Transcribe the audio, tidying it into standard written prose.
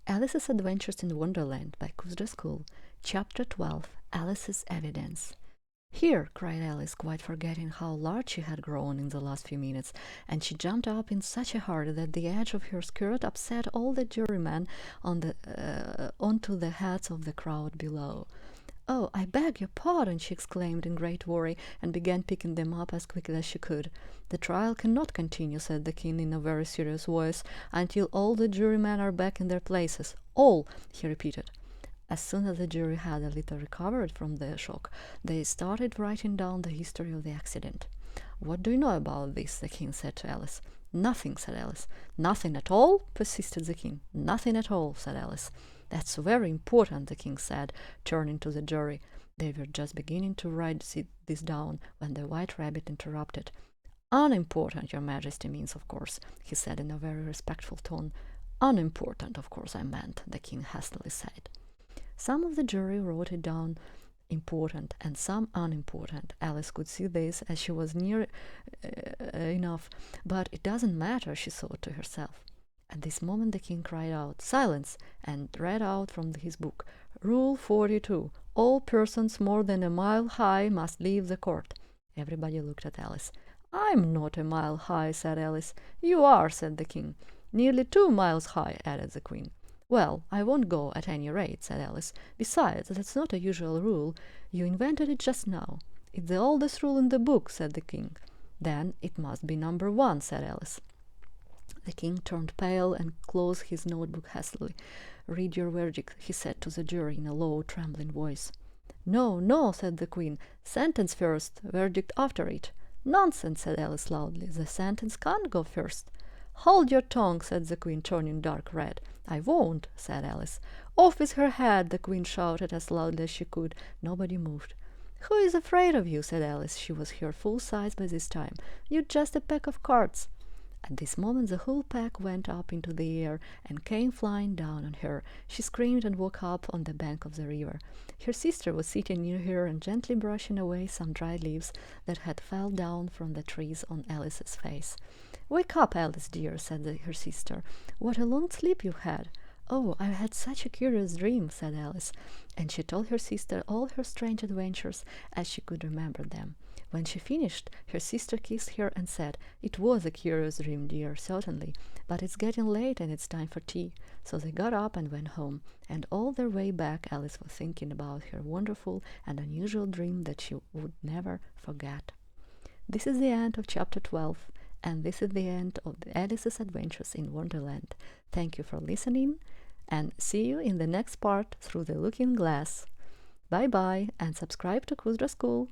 Alice's Adventures in Wonderland by Kuzra School, Chapter 12, Alice's Evidence. "Here!" cried Alice, quite forgetting how large she had grown in the last few minutes, and she jumped up in such a hurry that the edge of her skirt upset all the jurymen onto the heads of the crowd below. "Oh, I beg your pardon!" she exclaimed in great worry, and began picking them up as quickly as she could. "The trial cannot continue," said the king in a very serious voice, "until all the jurymen are back in their places. All!" he repeated. As soon as the jury had a little recovered from the shock, they started writing down the history of the accident. "What do you know about this?" the king said to Alice. "Nothing," said Alice. "Nothing at all?" persisted the king. "Nothing at all," said Alice. "That's very important," the king said, turning to the jury. They were just beginning to write this down when the White Rabbit interrupted. "Unimportant, your majesty means, of course," he said in a very respectful tone. "Unimportant, of course, I meant," the king hastily said. Some of the jury wrote it down important and some unimportant. Alice could see this as she was near enough, but it doesn't matter, she thought to herself. At this moment the king cried out, "Silence!" and read out from his book, "Rule 42. All persons more than a mile high must leave the court." Everybody looked at Alice. "I'm not a mile high," said Alice. "You are," said the king. "Nearly 2 miles high," added the queen. "Well, I won't go at any rate," said Alice. "Besides, that's not a usual rule. You invented it just now." "It's the oldest rule in the book," said the king. "Then it must be number 1, said Alice. The king turned pale and closed his notebook hastily. "Read your verdict," he said to the jury in a low, trembling voice. "No, no," said the queen. "Sentence first, verdict after it." "Nonsense," said Alice loudly. "The sentence can't go first." "Hold your tongue," said the queen, turning dark red. "I won't," said Alice. "Off with her head," the queen shouted as loudly as she could. Nobody moved. "Who is afraid of you?" said Alice. She was her full size by this time. "You're just a pack of cards." At this moment the whole pack went up into the air and came flying down on her. She screamed and woke up on the bank of the river. Her sister was sitting near her and gently brushing away some dried leaves that had fell down from the trees on Alice's face. "Wake up, Alice dear," said her sister. "What a long sleep you've had." "Oh, I had such a curious dream," said Alice, and she told her sister all her strange adventures as she could remember them. When she finished, her sister kissed her and said, "It was a curious dream, dear, certainly, but it's getting late and it's time for tea." So they got up and went home, and all their way back Alice was thinking about her wonderful and unusual dream that she would never forget. This is the end of Chapter 12, and this is the end of Alice's Adventures in Wonderland. Thank you for listening, and see you in the next part, Through the Looking Glass. Bye-bye, and subscribe to Kuzra School.